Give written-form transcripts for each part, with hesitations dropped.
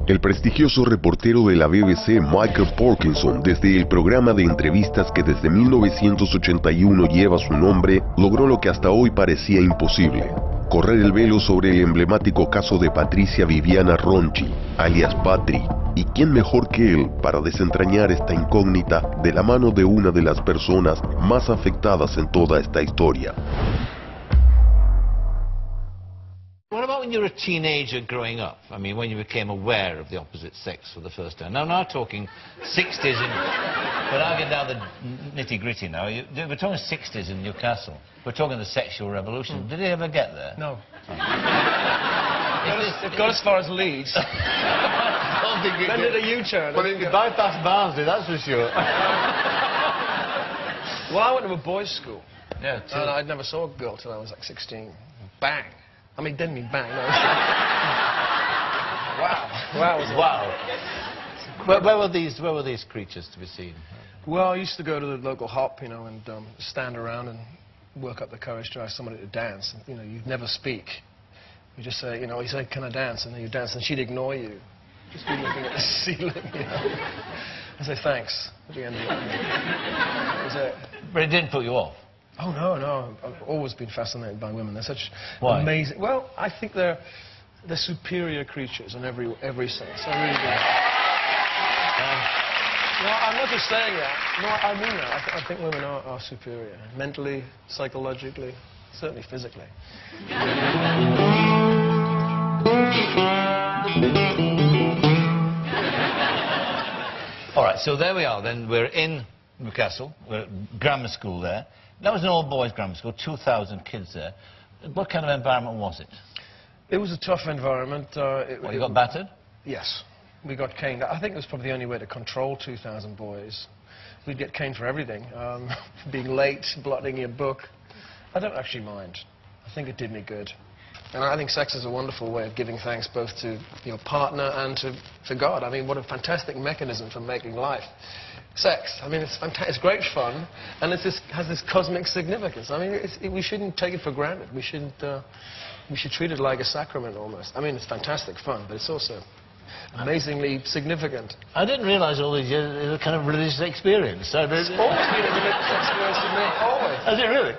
El prestigioso reportero de la BBC Michael Parkinson, desde el programa de entrevistas que desde 1981 lleva su nombre, logró lo que hasta hoy parecía imposible: correr el velo sobre el emblemático caso de Patricia Viviana Ronchi, alias Patri. ¿Y quién mejor que él para desentrañar esta incógnita de la mano de una de las personas más afectadas en toda esta historia? What about when you were a teenager growing up? I mean, when you became aware of the opposite sex for the first time? Now, I'm not talking 60s in... But I'll get down the nitty-gritty now. We're talking 60s in Newcastle. We're talking the sexual revolution. Did it ever get there? No. It got as far as Leeds. Then did a U-turn. Well, it bypassed Barnsley, that's for sure. Well, I went to a boys' school. Yeah, too. And I never saw a girl till I was like 16. Bang. I mean, didn't mean bang, no. Wow. Wow. Where were these creatures to be seen? Well, I used to go to the local hop, you know, and stand around and work up the courage to ask somebody to dance. And, you know, you'd never speak. You just say, you know, you say, can I dance? And then you dance, and she'd ignore you. Just be looking at the ceiling, you know. I say, thanks, at the end of it. That was it. But it didn't put you off? Oh, no. I've always been fascinated by women. They're such amazing... Well, I think they're superior creatures in every sense. I really do. No, I'm not just saying that. No, I mean that. I think women are superior. Mentally, psychologically, certainly physically. All right, so there we are then. We're in Newcastle. We're at grammar school there. That was an all-boys grammar school, 2,000 kids there. What kind of environment was it? It was a tough environment. You got battered? Yes. We got caned. I think it was probably the only way to control 2,000 boys. We'd get caned for everything. Being late, blotting your book. I don't actually mind. I think it did me good. And I think sex is a wonderful way of giving thanks both to your partner and to God. I mean, what a fantastic mechanism for making life. Sex, I mean, it's fantastic, it's great fun, and it has this cosmic significance. I mean, we shouldn't take it for granted. We should treat it like a sacrament almost. I mean, it's fantastic fun, but it's also amazingly significant. I didn't realise all these years it was a kind of religious experience. It's always been a religious experience to me, always. Has it really?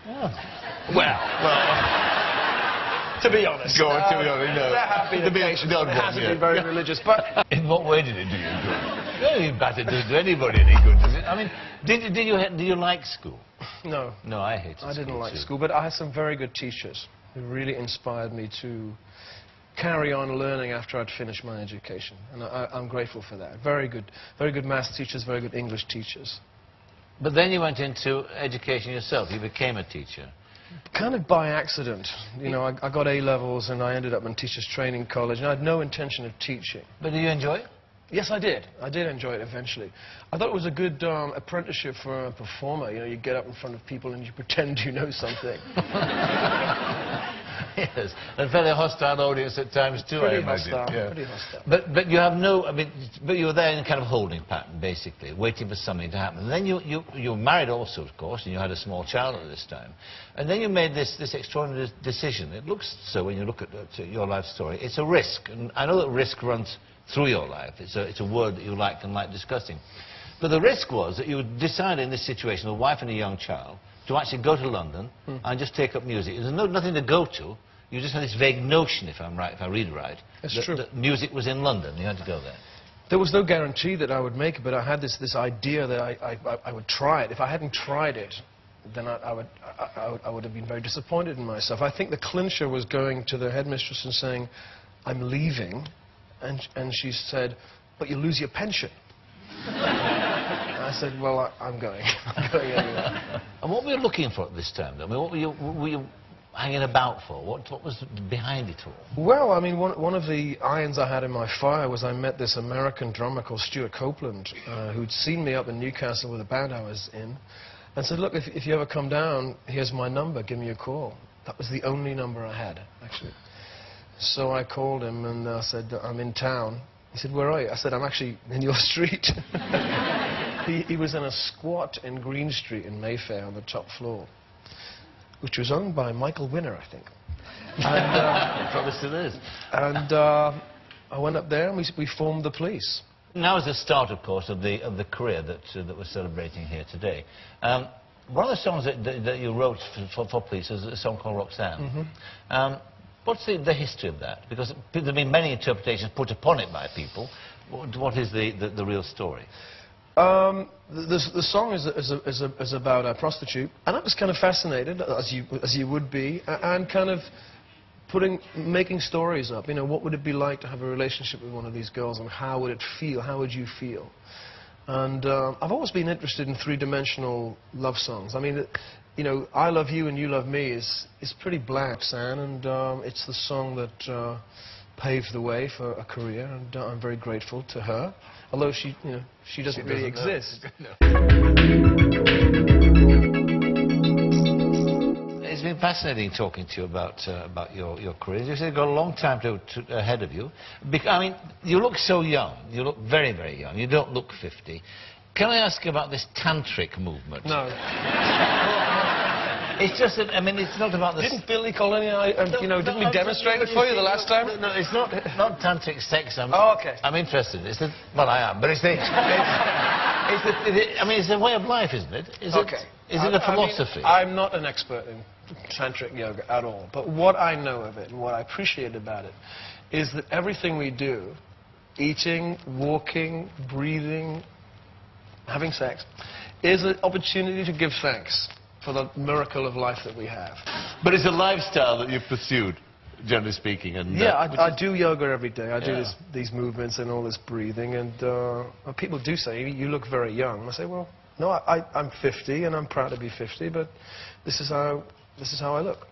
Oh. Well... To be honest. To be honest, no. It hasn't been very religious, but... In what way did it do you good? Well, battered doesn't do anybody any good, does it? I mean, did you like school? No. No, I hated school. I didn't like school, but I had some very good teachers who really inspired me to carry on learning after I'd finished my education, and I'm grateful for that. Very good maths teachers, very good English teachers. But then you went into education yourself. You became a teacher. Kind of by accident. You know, I got A-levels and I ended up in teachers training college, and I had no intention of teaching. But did you enjoy it? Yes, I did. I did enjoy it eventually. I thought it was a good apprenticeship for a performer. You know, you get up in front of people and you pretend you know something. Yes, and fairly hostile audience at times too, I imagine. Pretty hostile. But you have no, I mean, but you were there in a kind of holding pattern, basically, waiting for something to happen. And then you were married also, of course, and you had a small child at this time. And then you made this extraordinary decision. It looks so when you look at your life story. It's a risk, and I know that risk runs through your life. It's a word that you like and like discussing. But the risk was that you decided in this situation, a wife and a young child, to actually go to London and just take up music. There's nothing to go to. You just had this vague notion, if I'm right, if I read it right, that music was in London. You had to go there. There was no guarantee that I would make it, but I had this idea that I would try it. If I hadn't tried it, then I would have been very disappointed in myself. I think the clincher was going to the headmistress and saying, I'm leaving, and she said, but you lose your pension. I said, well, I'm going. I'm going anyway. And what were you looking for at this time, though? I mean, what were you hanging about for? What was behind it all? Well, I mean, one of the irons I had in my fire was I met this American drummer called Stuart Copeland, who'd seen me up in Newcastle with a band I was in, and said, look, if you ever come down, here's my number, give me a call. That was the only number I had, actually. So I called him and I said, I'm in town. He said, where are you? I said, I'm actually in your street. He was in a squat in Green Street in Mayfair on the top floor, which was owned by Michael Winner, I think. And, probably still is. And I went up there and we formed the Police. Now is the start, of course, of the career that we're celebrating here today. One of the songs that you wrote for Police is a song called Roxanne. Mm-hmm. What's the history of that? Because there have been many interpretations put upon it by people. What is the real story? The song is about a prostitute, and I was kind of fascinated, as you would be, and kind of making stories up. You know, what would it be like to have a relationship with one of these girls, and how would it feel? How would you feel? And I've always been interested in three-dimensional love songs. I mean, you know, I Love You and You Love Me is pretty bland, San, and it's the song that paved the way for a career, and I'm very grateful to her. Although she doesn't really exist. It's been fascinating talking to you about your career. You said you've got a long time ahead of you. I mean, you look so young. You look very, very young. You don't look 50. Can I ask you about this tantric movement? No. It's just that, I mean, it's not about the... Didn't Billy Colony, didn't we demonstrate it for you the last time? No, it's not tantric sex. Oh, okay. I'm interested. Well, I am, but I mean, it's a way of life, isn't it? Is it a philosophy? I mean, I'm not an expert in tantric yoga at all, but what I know of it and what I appreciate about it is that everything we do, eating, walking, breathing, having sex, is an opportunity to give thanks for the miracle of life that we have. But it's a lifestyle that you've pursued, generally speaking. And yeah, I do yoga every day. I do these movements and all this breathing, and people do say, you look very young. I say, well, no, I'm 50, and I'm proud to be 50, but this is how I look.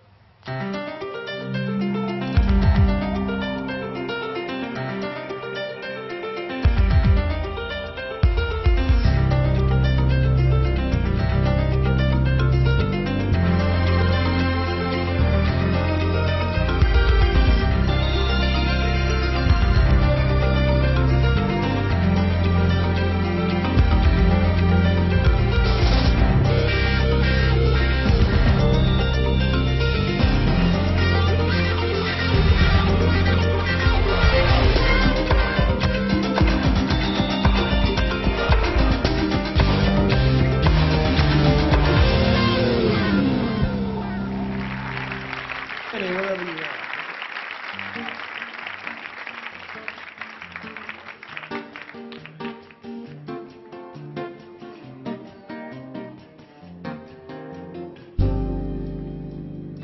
Whatever you want.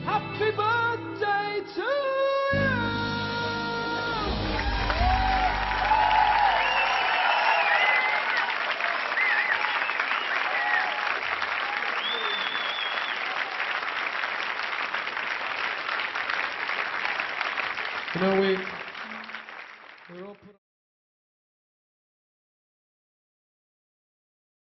Happy birthday to you! You know, we're all put